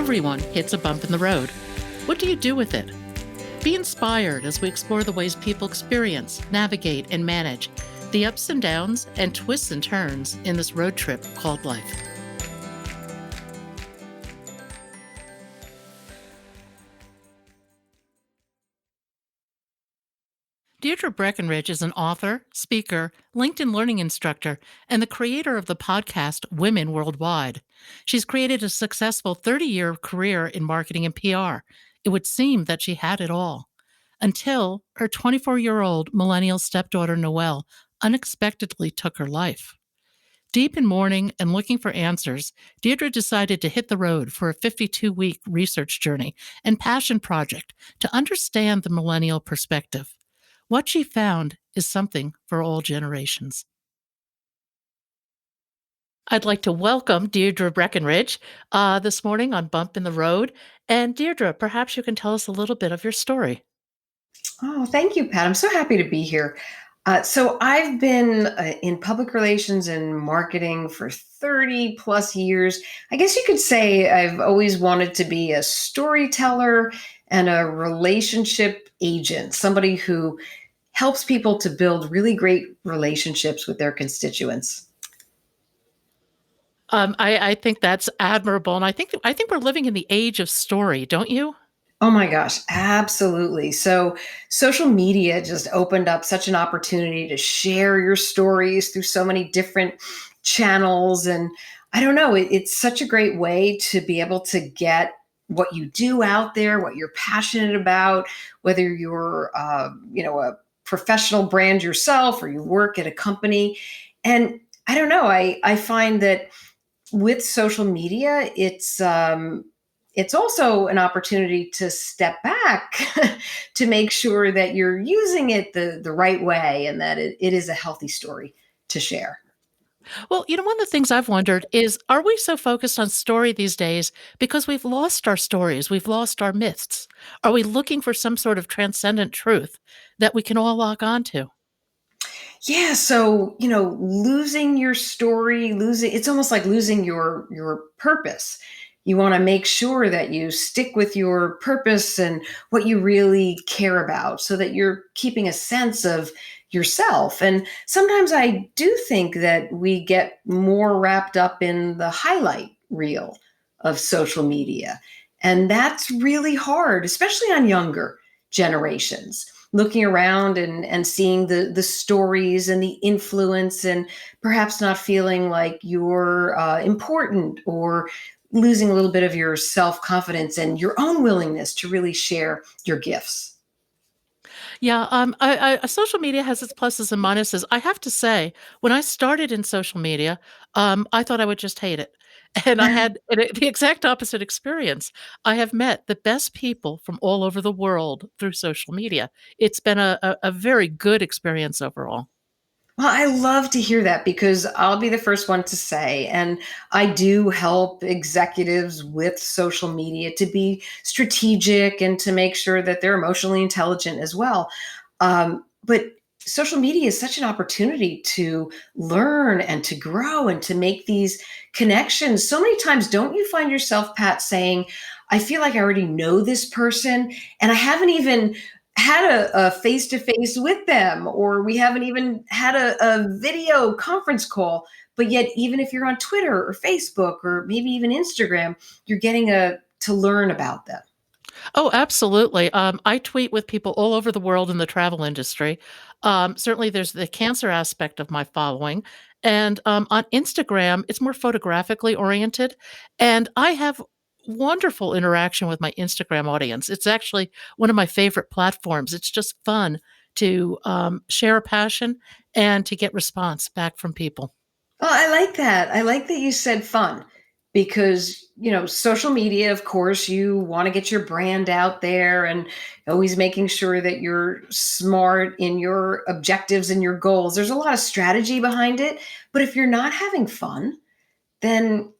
Everyone hits a bump in the road. What do you do with it? Be inspired as we explore the ways people experience, navigate, and manage the ups and downs and twists and turns in this road trip called life. Deirdre Breakenridge is an author, speaker, LinkedIn learning instructor, and the creator of the podcast Women Worldwide. She's created a successful 30-year career in marketing and PR. It would seem that she had it all until her 24-year-old millennial stepdaughter, Noel, unexpectedly took her life. Deep in mourning and looking for answers, Deirdre decided to hit the road for a 52-week research journey and passion project to understand the millennial perspective. What she found is something for all generations. I'd like to welcome Deirdre Breakenridge this morning on Bump in the Road. And Deirdre, perhaps you can tell us a little bit of your story. Oh, thank you, Pat. I'm so happy to be here. So I've been in public relations and marketing for 30 plus years. I guess you could say I've always wanted to be a storyteller and a relationship agent, somebody who helps people to build really great relationships with their constituents. I think that's admirable, and I think we're living in the age of story, don't you? Oh my gosh, absolutely. So social media just opened up such an opportunity to share your stories through so many different channels. And I don't know, it's such a great way to be able to get what you do out there, what you're passionate about, whether you're, a professional brand yourself or you work at a company. And I don't know, I find that with social media, it's also an opportunity to step back to make sure that you're using it the right way and that it is a healthy story to share. Well, one of the things I've wondered is, are we so focused on story these days because we've lost our stories, we've lost our myths? Are we looking for some sort of transcendent truth that we can all lock onto? Yeah, so losing your story, losing it's almost like losing your purpose. You want to make sure that you stick with your purpose and what you really care about so that you're keeping a sense of yourself. And sometimes I do think that we get more wrapped up in the highlight reel of social media. And that's really hard, especially on younger generations, looking around and seeing the stories and the influence and perhaps not feeling like you're important or losing a little bit of your self-confidence and your own willingness to really share your gifts. Yeah, social media has its pluses and minuses. I have to say, when I started in social media, I thought I would just hate it. And I had the exact opposite experience. I have met the best people from all over the world through social media. It's been a very good experience overall. Well, I love to hear that because I'll be the first one to say, and I do help executives with social media to be strategic and to make sure that they're emotionally intelligent as well. But social media is such an opportunity to learn and to grow and to make these connections. So many times, don't you find yourself, Pat, saying, I feel like I already know this person and I haven't even had a face-to-face with them, or we haven't even had a video conference call, but yet even if you're on Twitter or Facebook or maybe even Instagram, you're getting to learn about them. Oh, absolutely. I tweet with people all over the world in the travel industry. Certainly, there's the cancer aspect of my following. And on Instagram, it's more photographically oriented. And I have wonderful interaction with my Instagram audience. It's actually one of my favorite platforms. It's just fun to share a passion and to get response back from people. Well, I like that. I like that you said fun because, social media, of course, you want to get your brand out there and always making sure that you're smart in your objectives and your goals. There's a lot of strategy behind it. But if you're not having fun, then,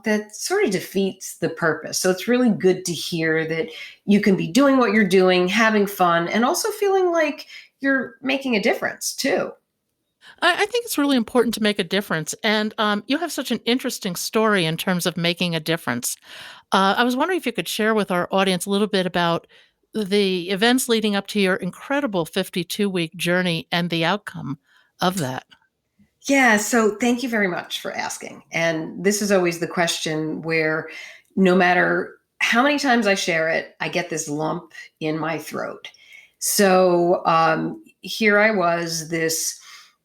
that sort of defeats the purpose. So it's really good to hear that you can be doing what you're doing, having fun, and also feeling like you're making a difference too. I think it's really important to make a difference. And you have such an interesting story in terms of making a difference. I was wondering if you could share with our audience a little bit about the events leading up to your incredible 52-week journey and the outcome of that. Yeah, so thank you very much for asking. And this is always the question where no matter how many times I share it, I get this lump in my throat. So here I was, this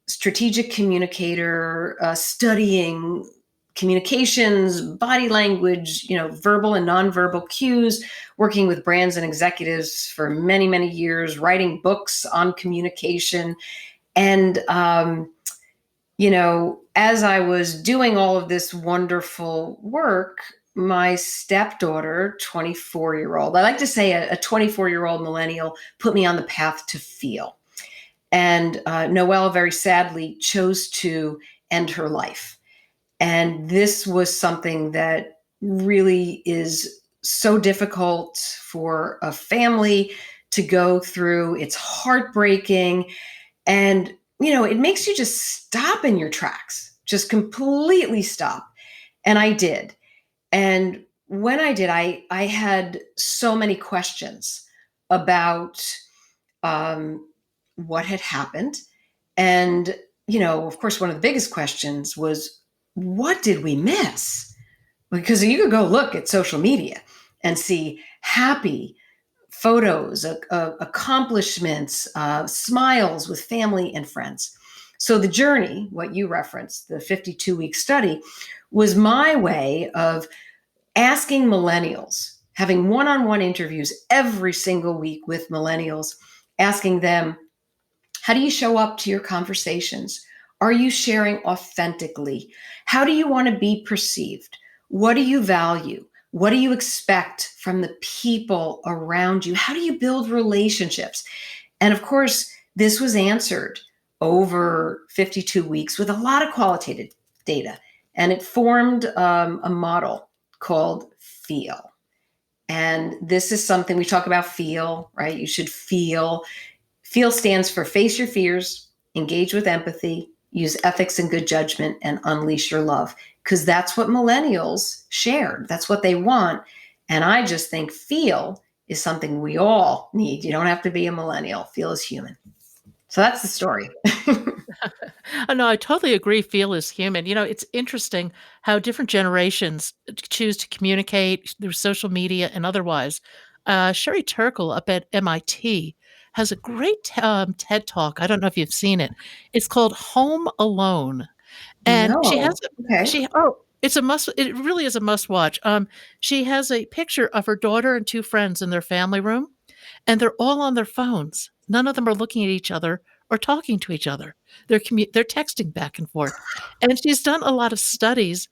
strategic communicator, studying communications, body language, verbal and nonverbal cues, working with brands and executives for many, many years, writing books on communication. And as I was doing all of this wonderful work, my stepdaughter, 24-year-old, I like to say a 24-year-old millennial, put me on the path to feel. And Noel very sadly chose to end her life. And this was something that really is so difficult for a family to go through. It's heartbreaking. And, it makes you just stop in your tracks, just completely stop. And I did. And when I did, I had so many questions about what had happened. And, of course, one of the biggest questions was, what did we miss? Because you could go look at social media and see happy photos, accomplishments, smiles with family and friends. So the journey, what you referenced, the 52-week study, was my way of asking millennials, having one-on-one interviews every single week with millennials, asking them, how do you show up to your conversations? Are you sharing authentically? How do you want to be perceived? What do you value? What do you expect from the people around you? How do you build relationships? And of course, this was answered over 52 weeks with a lot of qualitative data. And it formed a model called FEEL. And this is something we talk about feel, right? You should feel. FEEL stands for face your fears, engage with empathy, use ethics and good judgment, and unleash your love. Because that's what millennials shared. That's what they want. And I just think feel is something we all need. You don't have to be a millennial. Feel is human. So that's the story. Oh, no, I totally agree. Feel is human. It's interesting how different generations choose to communicate through social media and otherwise. Sherry Turkle up at MIT has a great TED talk. I don't know if you've seen it. It's called Home Alone. And she has No. a Okay. she oh, it's a must it really is a must watch. She has a picture of her daughter and 2 friends in their family room, and they're all on their phones. None of them are looking at each other or talking to each other. They're texting back and forth. And she's done a lot of studies,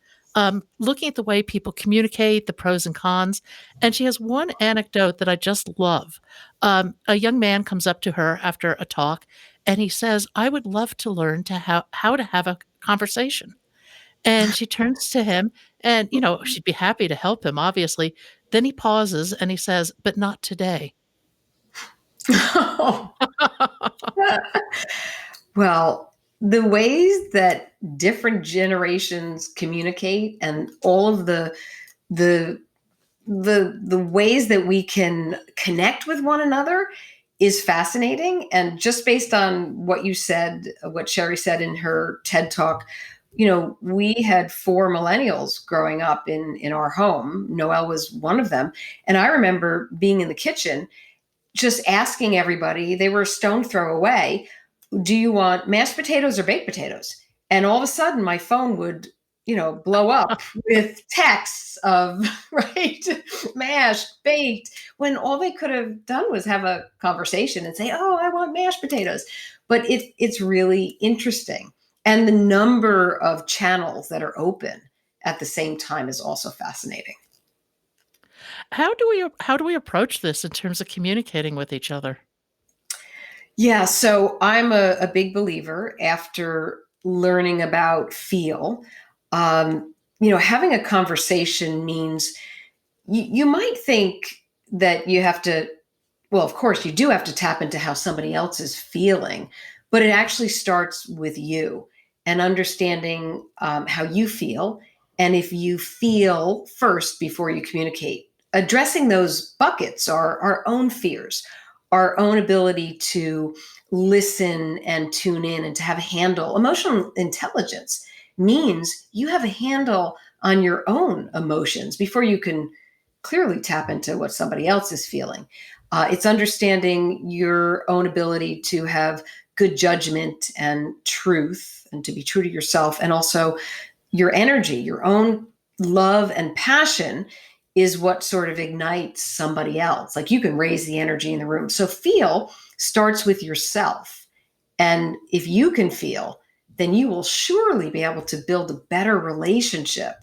looking at the way people communicate, the pros and cons, and she has one anecdote that I just love. A young man comes up to her after a talk, and he says, "I would love to learn to how to have a conversation." And she turns to him and, she'd be happy to help him, obviously. Then he pauses and he says, "But not today." Well, the ways that different generations communicate and all of the the ways that we can connect with one another is fascinating. And just based on what you said, what Sherry said in her TED talk, we had 4 millennials growing up in our home. Noel was one of them. And I remember being in the kitchen just asking everybody, they were a stone throw away, do you want mashed potatoes or baked potatoes? And all of a sudden my phone would, blow up with texts of, right, mashed, baked, when all they could have done was have a conversation and say, oh, I want mashed potatoes. But it's really interesting. And the number of channels that are open at the same time is also fascinating. How do we approach this in terms of communicating with each other? Yeah, so I'm a big believer after learning about feel. Having a conversation means you might think that you have to, well, of course, you do have to tap into how somebody else is feeling, but it actually starts with you and understanding how you feel. And if you feel first before you communicate, addressing those buckets are our own fears, our own ability to listen and tune in and to have a handle. Emotional intelligence means you have a handle on your own emotions before you can clearly tap into what somebody else is feeling. It's understanding your own ability to have good judgment and truth and to be true to yourself, and also your energy, your own love and passion is what sort of ignites somebody else. Like you can raise the energy in the room. So feel starts with yourself. And if you can feel, then you will surely be able to build a better relationship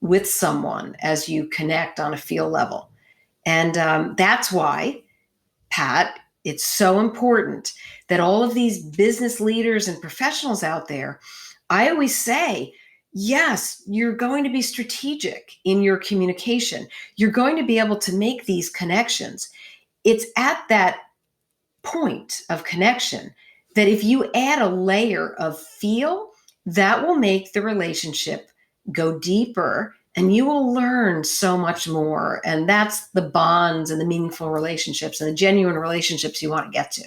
with someone as you connect on a feel level. And that's why, Pat, it's so important that all of these business leaders and professionals out there, I always say, yes, you're going to be strategic in your communication. You're going to be able to make these connections. It's at that point of connection that if you add a layer of feel, that will make the relationship go deeper and you will learn so much more. And that's the bonds and the meaningful relationships and the genuine relationships you want to get to.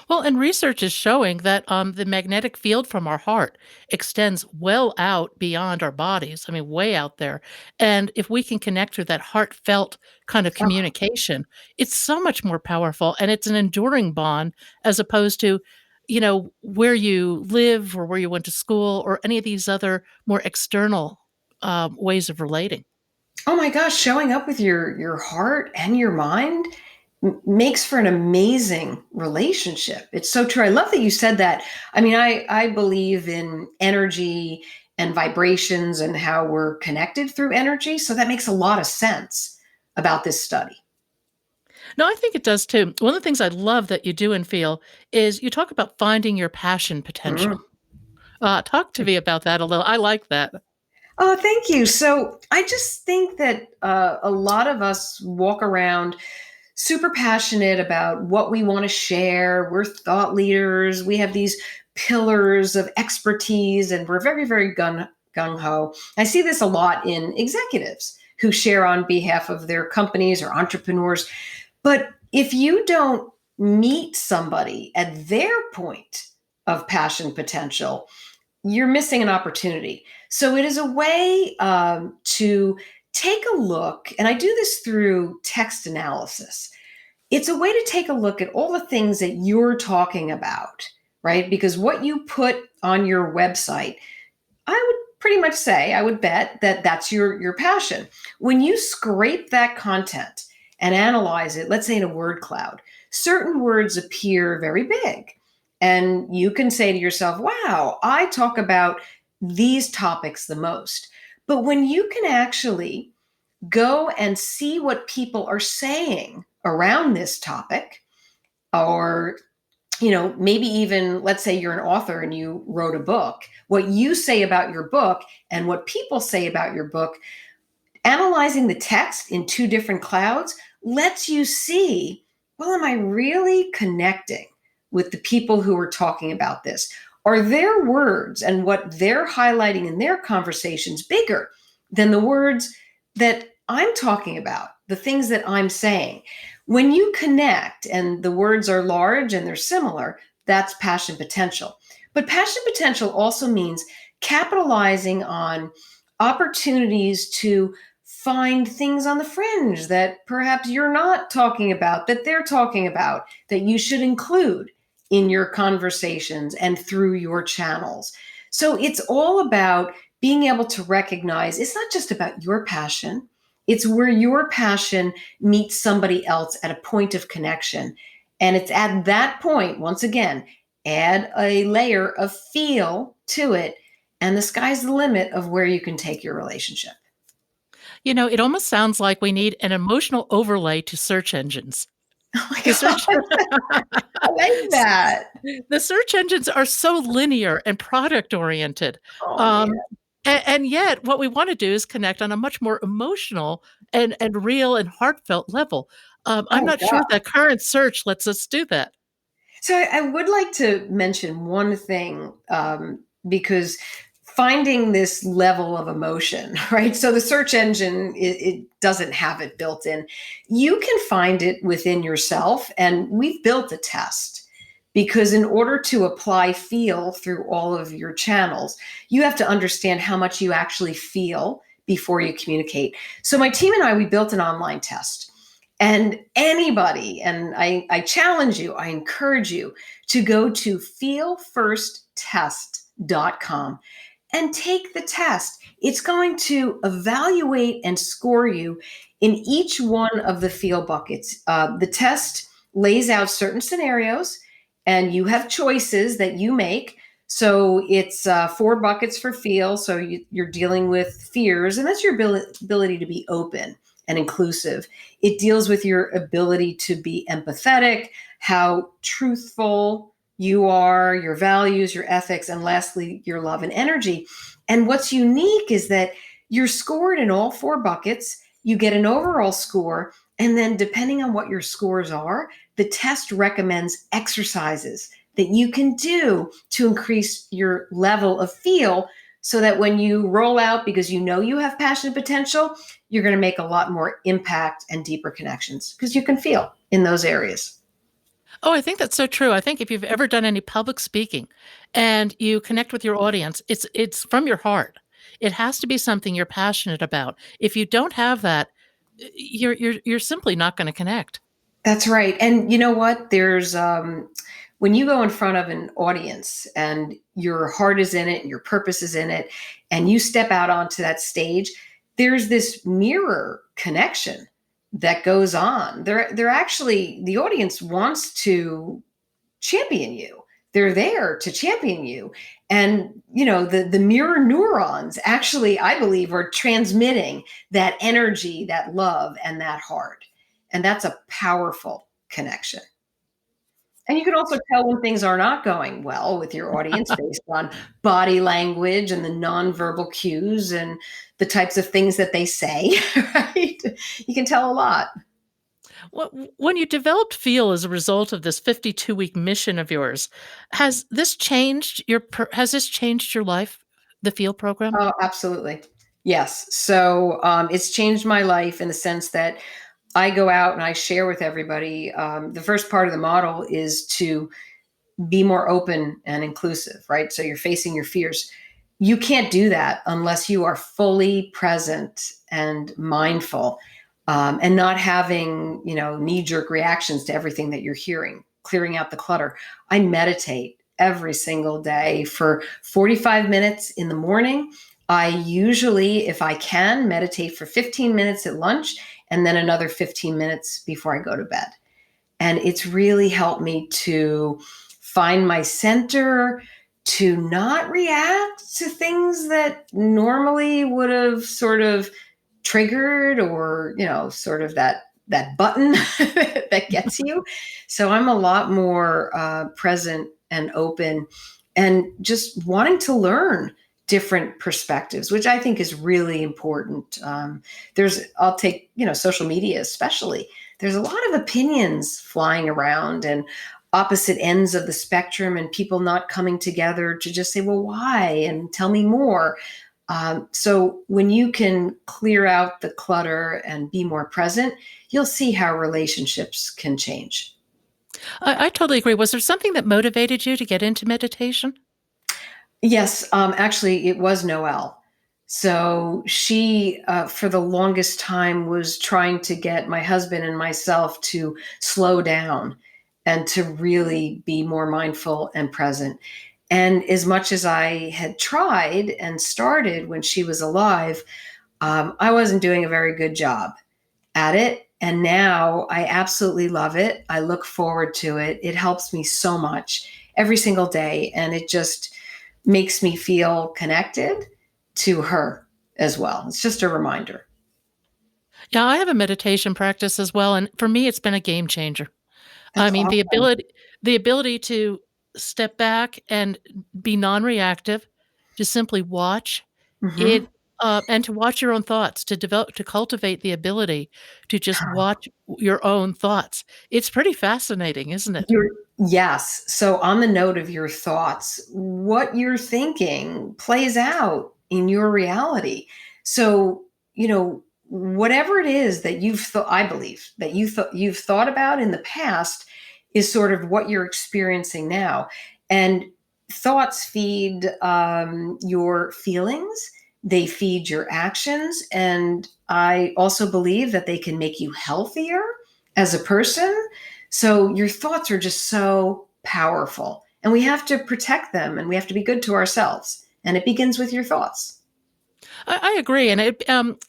Well, and research is showing that the magnetic field from our heart extends well out beyond our bodies. I mean, way out there. And if we can connect through that heartfelt kind of Oh, communication, it's so much more powerful and it's an enduring bond as opposed to, where you live or where you went to school or any of these other more external ways of relating. oh my gosh, showing up with your heart and your mind makes for an amazing relationship. It's so true. I love that you said that. I mean, I believe in energy and vibrations and how we're connected through energy. So that makes a lot of sense about this study. No, I think it does too. One of the things I love that you do and feel is you talk about finding your passion potential. Mm. Talk to me about that a little. I like that. Oh, thank you. So I just think that a lot of us walk around super passionate about what we want to share. We're thought leaders. We have these pillars of expertise, and we're very, very gung ho. I see this a lot in executives who share on behalf of their companies or entrepreneurs. But if you don't meet somebody at their point of passion potential, you're missing an opportunity. So it is a way to take a look, and I do this through text analysis. It's a way to take a look at all the things that you're talking about, right? Because what you put on your website, I would pretty much say, I would bet that that's your passion. When you scrape that content and analyze it, let's say in a word cloud, certain words appear very big. And you can say to yourself, wow, I talk about these topics the most. But when you can actually go and see what people are saying around this topic, or maybe even, let's say you're an author and you wrote a book, what you say about your book and what people say about your book, analyzing the text in two different clouds lets you see, well, am I really connecting with the people who are talking about this? Are their words and what they're highlighting in their conversations bigger than the words that I'm talking about, the things that I'm saying? When you connect and the words are large and they're similar, that's passion potential. But passion potential also means capitalizing on opportunities to find things on the fringe that perhaps you're not talking about, that they're talking about, that you should include in your conversations and through your channels. So it's all about being able to recognize it's not just about your passion, it's where your passion meets somebody else at a point of connection. And it's at that point, once again, add a layer of feel to it, and the sky's the limit of where you can take your relationship. It almost sounds like we need an emotional overlay to search engines. Oh my The search God, I like that. the search engines are so linear and product oriented. Oh man. Um, and yet what we want to do is connect on a much more emotional and real and heartfelt level. I'm Oh not sure God. that current search lets us do that. So I would like to mention one thing, because finding this level of emotion, right? So the search engine, it doesn't have it built in. You can find it within yourself, and we've built a test because in order to apply feel through all of your channels, you have to understand how much you actually feel before you communicate. So my team and I, we built an online test. And anybody, and I challenge you, I encourage you to go to feelfirsttest.com and take the test. It's going to evaluate and score you in each one of the feel buckets. The test lays out certain scenarios, and you have choices that you make. So it's 4 buckets for feel. So you're dealing with fears, and that's your ability to be open and inclusive. It deals with your ability to be empathetic, how truthful you are, your values, your ethics, and lastly, your love and energy. And what's unique is that you're scored in all 4 buckets. You get an overall score. And then, depending on what your scores are, the test recommends exercises that you can do to increase your level of feel so that when you roll out, because you know you have passion and potential, you're going to make a lot more impact and deeper connections because you can feel in those areas. Oh, I think that's so true. I think if you've ever done any public speaking and you connect with your audience, it's from your heart. It has to be something you're passionate about. If you don't have that, you're simply not going to connect. That's right. And you know what? There's when you go in front of an audience and your heart is in it and your purpose is in it, and you step out onto that stage, there's this mirror connection that goes on. They're actually, the audience wants to champion you. They're there to champion you. And the mirror neurons actually, I believe, are transmitting that energy, that love, and that heart. And that's a powerful connection. And you can also tell when things are not going well with your audience based on body language and the nonverbal cues and the types of things that they say, right? You can tell a lot. When you developed Feel as a result of this 52-week mission of yours, has this changed your life, the Feel program? Oh, absolutely. Yes. So it's changed my life in the sense that I go out and I share with everybody. The first part of the model is to be more open and inclusive, right? So you're facing your fears. You can't do that unless you are fully present and mindful, and not having, knee jerk reactions to everything that you're hearing, clearing out the clutter. I meditate every single day for 45 minutes in the morning. I usually, if I can, meditate for 15 minutes at lunch and then another 15 minutes before I go to bed. And it's really helped me to find my center, to not react to things that normally would have sort of triggered, or sort of that button that gets you. So I'm a lot more present and open, and just wanting to learn different perspectives, which I think is really important. I'll take, social media especially. There's a lot of opinions flying around and opposite ends of the spectrum, and people not coming together to just say, well, why? And tell me more. So when you can clear out the clutter and be more present, you'll see how relationships can change. I totally agree. Was there something that motivated you to get into meditation? Yes, actually, it was Noel. So she, for the longest time, was trying to get my husband and myself to slow down and to really be more mindful and present. And as much as I had tried and started when she was alive, I wasn't doing a very good job at it. And now I absolutely love it. I look forward to it. It helps me so much every single day. And it just makes me feel connected to her as well. It's just a reminder. Yeah, I have a meditation practice as well, and for me, it's been a game changer. I That's mean, awesome. the ability to step back and be non-reactive, to simply watch, it Hmm. and to watch your own thoughts, to cultivate the ability to just watch your own thoughts. It's pretty fascinating, isn't it? You're Yes. So on the note of your thoughts, what you're thinking plays out in your reality. So, whatever it is that you've thought, I believe that you've thought about in the past is sort of what you're experiencing now. And thoughts feed your feelings, they feed your actions. And I also believe that they can make you healthier as a person. So your thoughts are just so powerful, and we have to protect them, and we have to be good to ourselves. And it begins with your thoughts. I agree, and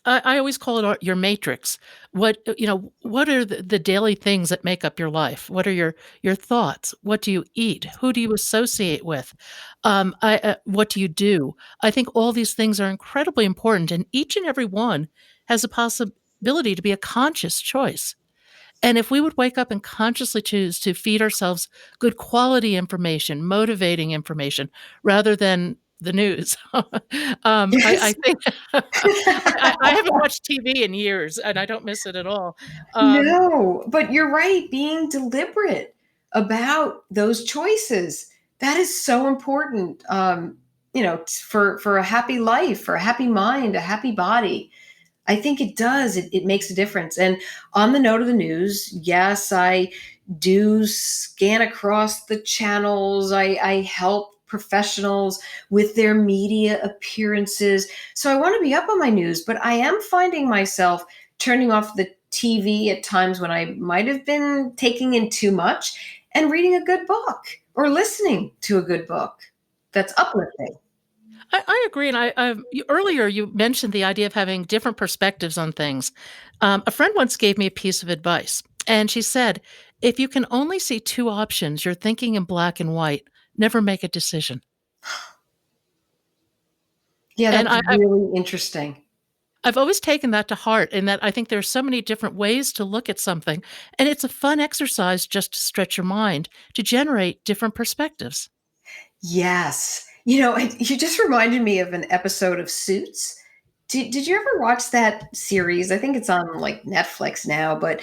I always call it your matrix. What are the daily things that make up your life? What are your thoughts? What do you eat? Who do you associate with? What do you do? I think all these things are incredibly important, and each and every one has a possibility to be a conscious choice. And if we would wake up and consciously choose to feed ourselves good quality information, motivating information, rather than the news, I Yes. think I haven't watched TV in years, and I don't miss it at all. Um, No, but you're right. Being deliberate about those choices, that is so important. For a happy life, for a happy mind, a happy body. I think it does. It makes a difference. And on the note of the news, yes, I do scan across the channels. I help professionals with their media appearances. So I want to be up on my news, but I am finding myself turning off the TV at times when I might have been taking in too much and reading a good book or listening to a good book that's uplifting. I agree, and earlier you mentioned the idea of having different perspectives on things. A friend once gave me a piece of advice, and she said, "If you can only see two options, you're thinking in black and white. Never make a decision." Yeah, And that's really interesting. I've always taken that to heart, in that I think there are so many different ways to look at something, and it's a fun exercise just to stretch your mind to generate different perspectives. Yes. You just reminded me of an episode of Suits. Did you ever watch that series? I think it's on like Netflix now, but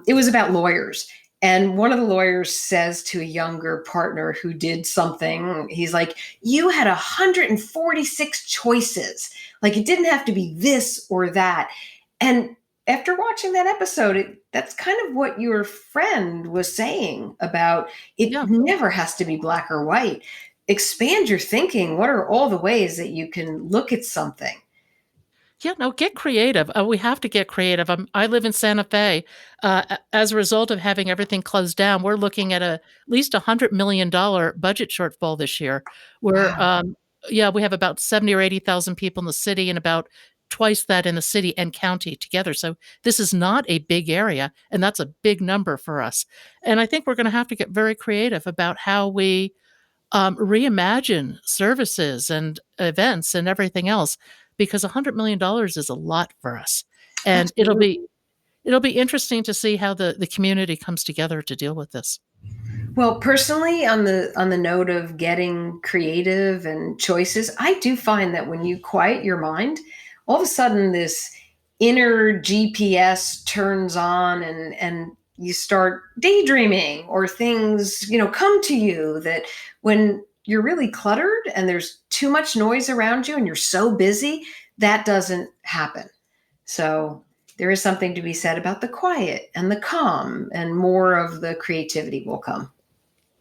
it was about lawyers. And one of the lawyers says to a younger partner who did something, he's like, "You had 146 choices. Like it didn't have to be this or that." And after watching that episode, that's kind of what your friend was saying about it Yeah. never has to be black or white. Expand your thinking. What are all the ways that you can look at something? Yeah, no, get creative. We have to get creative. I live in Santa Fe. As a result of having everything closed down, we're looking at at least $100 million budget shortfall this year. We're, Wow. yeah, we have about 70 or 80,000 people in the city, and about twice that in the city and county together. So this is not a big area, and that's a big number for us. And I think we're going to have to get very creative about how we reimagine services and events and everything else, because $100 million is a lot for us, and Absolutely. it'll be interesting to see how the community comes together to deal with this. Well, personally, on the note of getting creative and choices, I do find that when you quiet your mind, all of a sudden this inner GPS turns on, and you start daydreaming, or things, come to you that when you're really cluttered and there's too much noise around you and you're so busy, that doesn't happen. So there is something to be said about the quiet and the calm, and more of the creativity will come.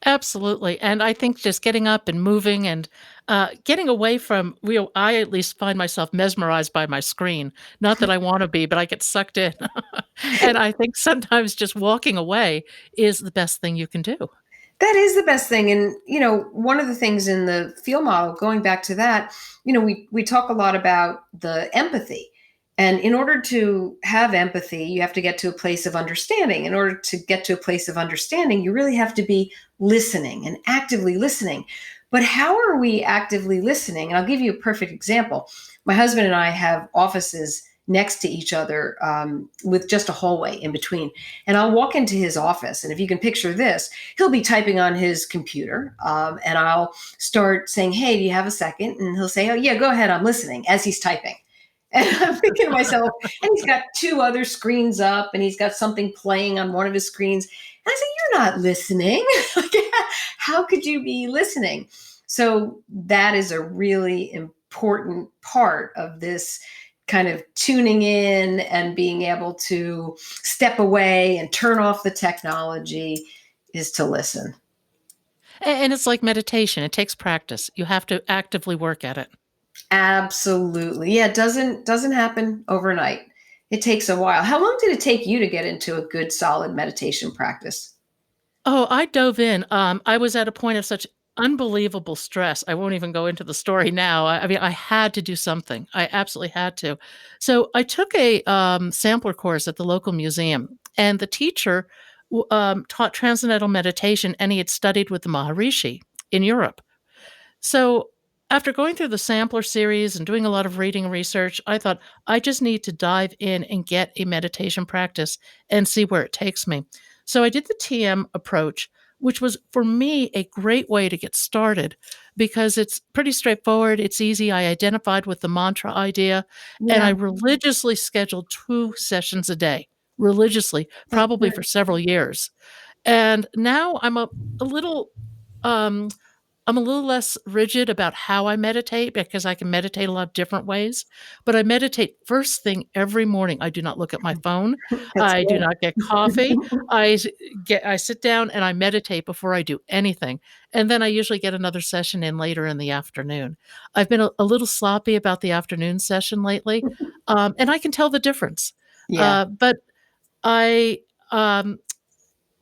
Absolutely, and I think just getting up and moving, and getting away from I at least find myself mesmerized by my screen. Not that I wanna be, but I get sucked in. And I think sometimes just walking away is the best thing you can do. That is the best thing. And, one of the things in the field model, going back to that, we talk a lot about the empathy. And in order to have empathy, you have to get to a place of understanding. In order to get to a place of understanding, you really have to be listening and actively listening. But how are we actively listening? And I'll give you a perfect example. My husband and I have offices next to each other, with just a hallway in between. And I'll walk into his office, and if you can picture this, he'll be typing on his computer, and I'll start saying, "Hey, do you have a second?" And he'll say, "Oh, yeah, go ahead, I'm listening," as he's typing. And I'm thinking to myself, and he's got two other screens up, and he's got something playing on one of his screens. And I said, "You're not listening. Like, how could you be listening?" So that is a really important part of this kind of tuning in and being able to step away and turn off the technology, is to listen. And it's like meditation, it takes practice. You have to actively work at it. Absolutely. Yeah, it doesn't happen overnight. It takes a while. How long did it take you to get into a good solid meditation practice? Oh, I dove in. I was at a point of such unbelievable stress. I won't even go into the story now. I mean, I had to do something. I absolutely had to. So I took a sampler course at the local museum, and the teacher taught transcendental meditation, and he had studied with the Maharishi in Europe. So after going through the sampler series and doing a lot of reading and research, I thought I just need to dive in and get a meditation practice and see where it takes me. So I did the TM approach, which was for me a great way to get started because it's pretty straightforward. It's easy. I identified with the mantra idea and Yeah, I religiously scheduled 2 sessions a day, religiously, that's probably good. for several years. And now a little um I'm a little less rigid about how I meditate because I can meditate a lot of different ways, but I meditate first thing every morning. I do not look at my phone. That's I do good. not get coffee. I sit down and I meditate before I do anything, and then I usually get another session in later in the afternoon. I've been a little sloppy about the afternoon session lately, and I can tell the difference. Yeah. But I um,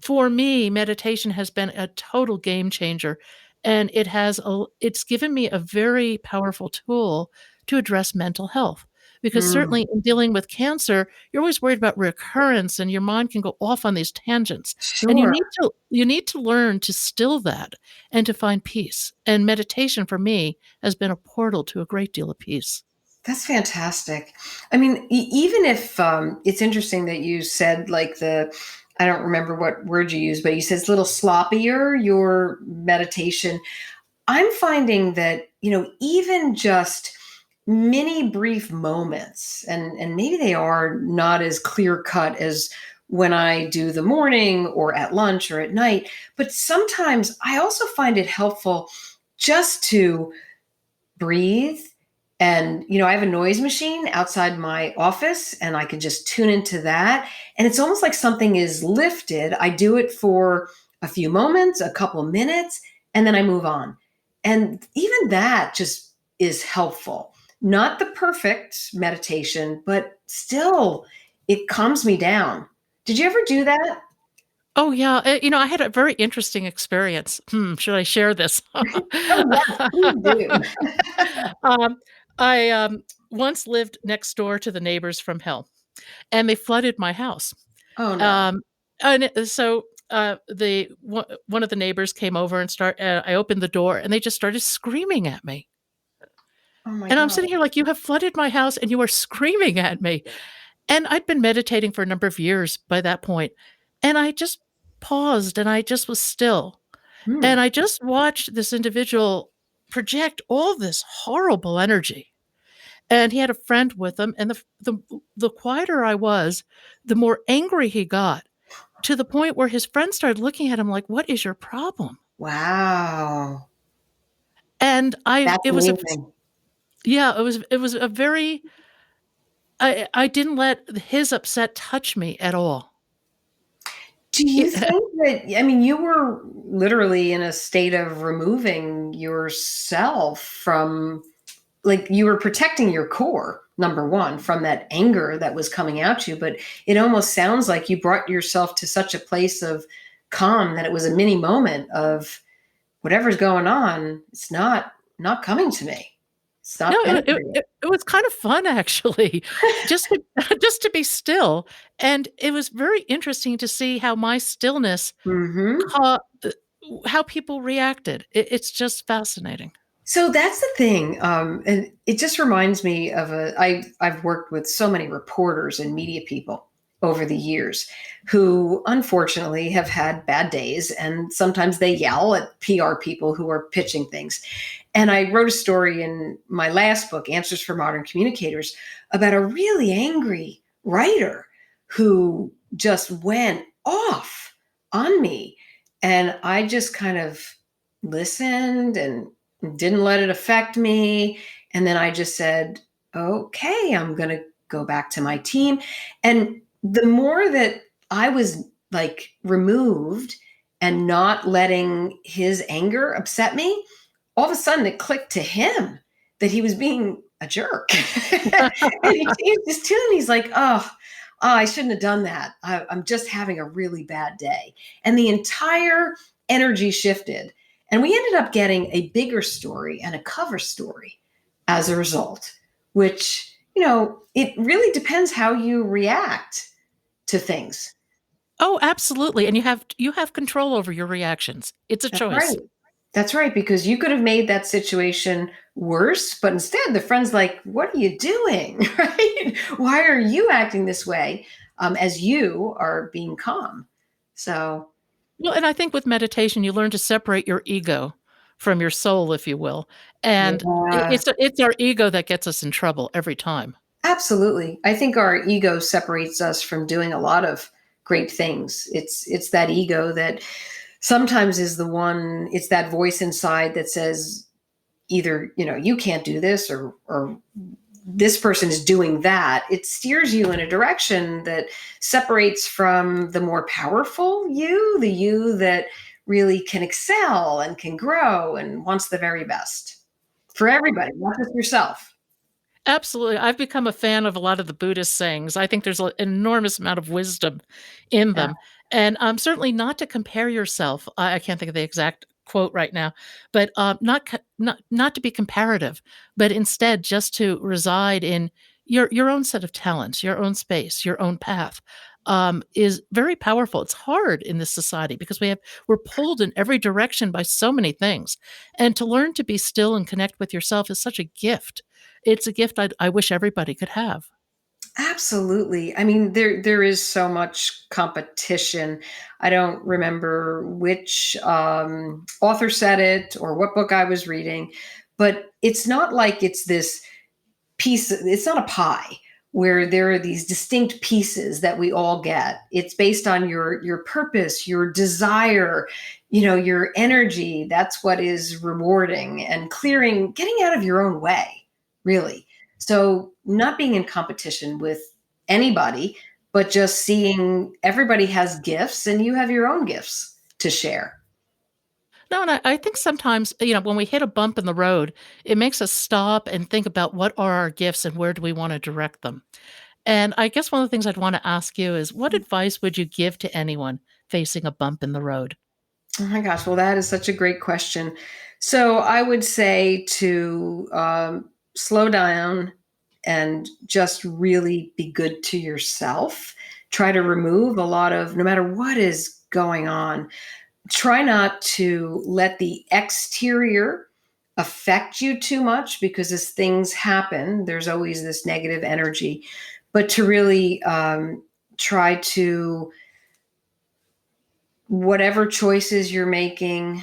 for me, meditation has been a total game changer, and it's given me a very powerful tool to address mental health. Because Mm, certainly in dealing with cancer, you're always worried about recurrence and your mind can go off on these tangents. And sure. you need to learn to still that and to find peace. And meditation for me has been a portal to a great deal of peace. That's fantastic. I mean, even if it's interesting that you said like I don't remember what word you used, but you said it's a little sloppier, your meditation. I'm finding that, even just mini brief moments, and maybe they are not as clear cut as when I do the morning or at lunch or at night, but sometimes I also find it helpful just to breathe. And, I have a noise machine outside my office and I can just tune into that. And it's almost like something is lifted. I do it for a few moments, a couple of minutes, and then I move on. And even that just is helpful. Not the perfect meditation, but still, it calms me down. Did you ever do that? Oh, yeah, I had a very interesting experience. Should I share this? Oh, yes, please do. Um, I once lived next door to the neighbors from hell, and they flooded my house. Oh, no. Um, the one of the neighbors came over and I opened the door, and they just started screaming at me. Oh, my And I'm God. sitting here like, "You have flooded my house, and you are screaming at me." And I'd been meditating for a number of years by that point, and I just paused, and I just was still. Hmm. And I just watched this individual project all this horrible energy, and he had a friend with him, and the quieter I was, the more angry he got, to the point where his friend started looking at him like, "What is your problem?" Wow. And I That's it was a amazing. yeah, it was a very I didn't let his upset touch me at all. Do you It think that, I mean, you were literally in a state of removing yourself from, like, you were protecting your core, number 1, from that anger that was coming at you, but it almost sounds like you brought yourself to such a place of calm that it was a mini moment of whatever's going on, it's not coming to me. It's No, not it penetrating. it was kind of fun actually, just to just to be still, and it was very interesting to see how my stillness Mhm. ca how people reacted. It's just fascinating. So that's the thing, and it just reminds me of I've worked with so many reporters and media people over the years who unfortunately have had bad days, and sometimes they yell at PR people who are pitching things. And I wrote a story in my last book, Answers for Modern Communicators, about a really angry writer who just went off on me. And I just kind of listened and didn't let it affect me. And then I just said, okay, I'm going to go back to my team. And the more that I was like removed and not letting his anger upset me, all of a sudden it clicked to him that he was being a jerk. And he changed his tune. He's like, oh, I shouldn't have done that. I'm just having a really bad day. And the entire energy shifted. And we ended up getting a bigger story and a cover story as a result, which, it really depends how you react to things. Oh, absolutely, and you have control over your reactions. It's a That's right. choice. That's right, because you could have made that situation worse, but instead the friend's like, "What are you doing? Right? Why are you acting this way?" As you are being calm. So, Well, and I think with meditation, you learn to separate your ego from your soul, if you will, and yeah, it's our ego that gets us in trouble every time. absolutely. I think our ego separates us from doing a lot of great things. It's that ego that sometimes is the one. It's that voice inside that says either you can't do this, or this person is doing that. It steers you in a direction that separates from the more powerful you, the you that really can excel and can grow and wants the very best for everybody, not just yourself. Absolutely. I've become a fan of a lot of the Buddhist sayings. I think there's an enormous amount of wisdom in Yeah, them. And certainly not to compare yourself. I can't think of the exact quote right now, but not to be comparative, but instead just to reside in your own set of talents, your own space, your own path. Is very powerful. It's hard in this society because we're pulled in every direction by so many things, and to learn to be still and connect with yourself is such a gift. It's a gift I wish everybody could have. absolutely. I mean, there is so much competition. I don't remember which author said it or what book I was reading, but it's not like it's this piece. It's not a pie where there are these distinct pieces that we all get. It's based on your purpose, your desire, your energy. That's what is rewarding, and getting out of your own way, really. So not being in competition with anybody, but just seeing everybody has gifts and you have your own gifts to share. No, and I think sometimes, when we hit a bump in the road, it makes us stop and think about what are our gifts and where do we wanna direct them. And I guess one of the things I'd wanna ask you is what advice would you give to anyone facing a bump in the road? Oh my gosh, well, that is such a great question. So I would say to slow down and just really be good to yourself. Try to remove a lot of, no matter what is going on, try not to let the exterior affect you too much, because as things happen, there's always this negative energy. But to really try to, whatever choices you're making,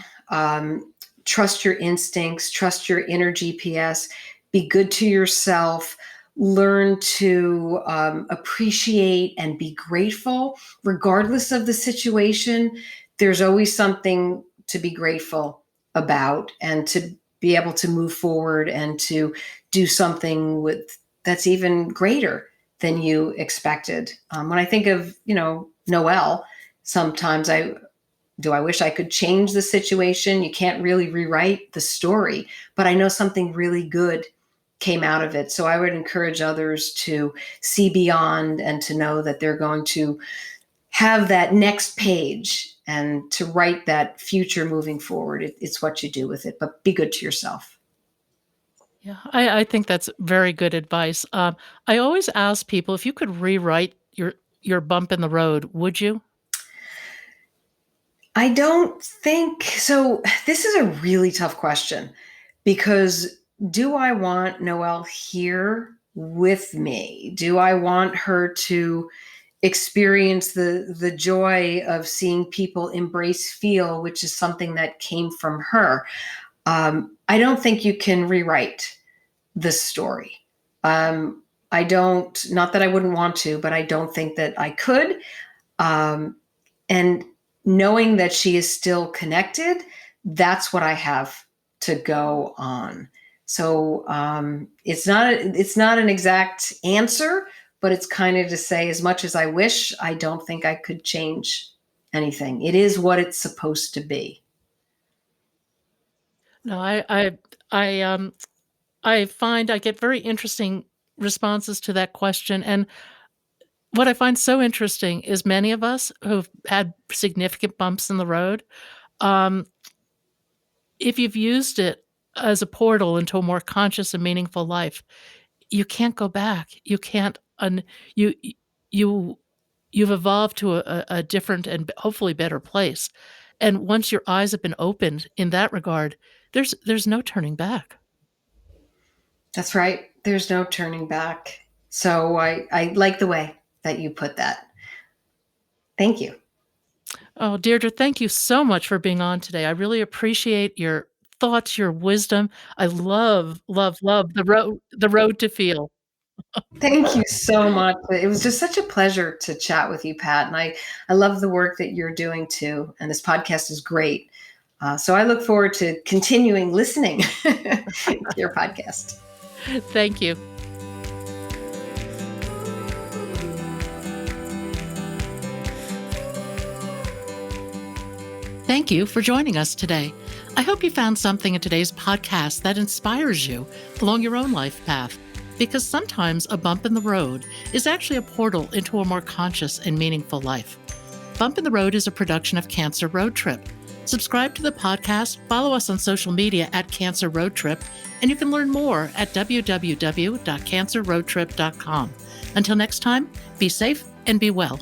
trust your instincts, trust your inner GPS, be good to yourself, learn to appreciate and be grateful, regardless of the situation. There's always something to be grateful about, and to be able to move forward and to do something with that's even greater than you expected. When I think of, Noel, sometimes I wish I could change the situation. You can't really rewrite the story, but I know something really good came out of it. So I would encourage others to see beyond and to know that they're going to have that next page and to write that future moving forward. It's what you do with it, but be good to yourself. Yeah, I think that's very good advice. I always ask people, if you could rewrite your bump in the road, would you? I don't think so. This is a really tough question, Because do I want Noelle here with me? Do I want her to experience the joy of seeing people embrace feel, which is something that came from her? I don't think you can rewrite the story. I don't, not that I wouldn't want to, but I don't think that I could. Um, and knowing that she is still connected, that's what I have to go on. So it's not an exact answer, but it's kind of to say, as much as I wish, I don't think I could change anything. It is what it's supposed to be. No, I find I get very interesting responses to that question, and what I find so interesting is many of us who've had significant bumps in the road, um, if you've used it as a portal into a more conscious and meaningful life, you can't go back. You can't you you you've evolved to a different and hopefully better place, and once your eyes have been opened in that regard, there's no turning back. That's right. There's no turning back. So I like the way that you put that. Thank you. Oh, Deirdre, thank you so much for being on today. I really appreciate your thoughts, your wisdom. I love, love, love the road to feel. Thank you so much. It was just such a pleasure to chat with you, Pat. And I love the work that you're doing too. And this podcast is great. So I look forward to continuing listening to your podcast. Thank you. Thank you for joining us today. I hope you found something in today's podcast that inspires you along your own life path, because sometimes a bump in the road is actually a portal into a more conscious and meaningful life. Bump in the Road is a production of Cancer Road Trip. Subscribe to the podcast, follow us on social media at Cancer Road Trip, and you can learn more at www.cancerroadtrip.com. Until next time, be safe and be well.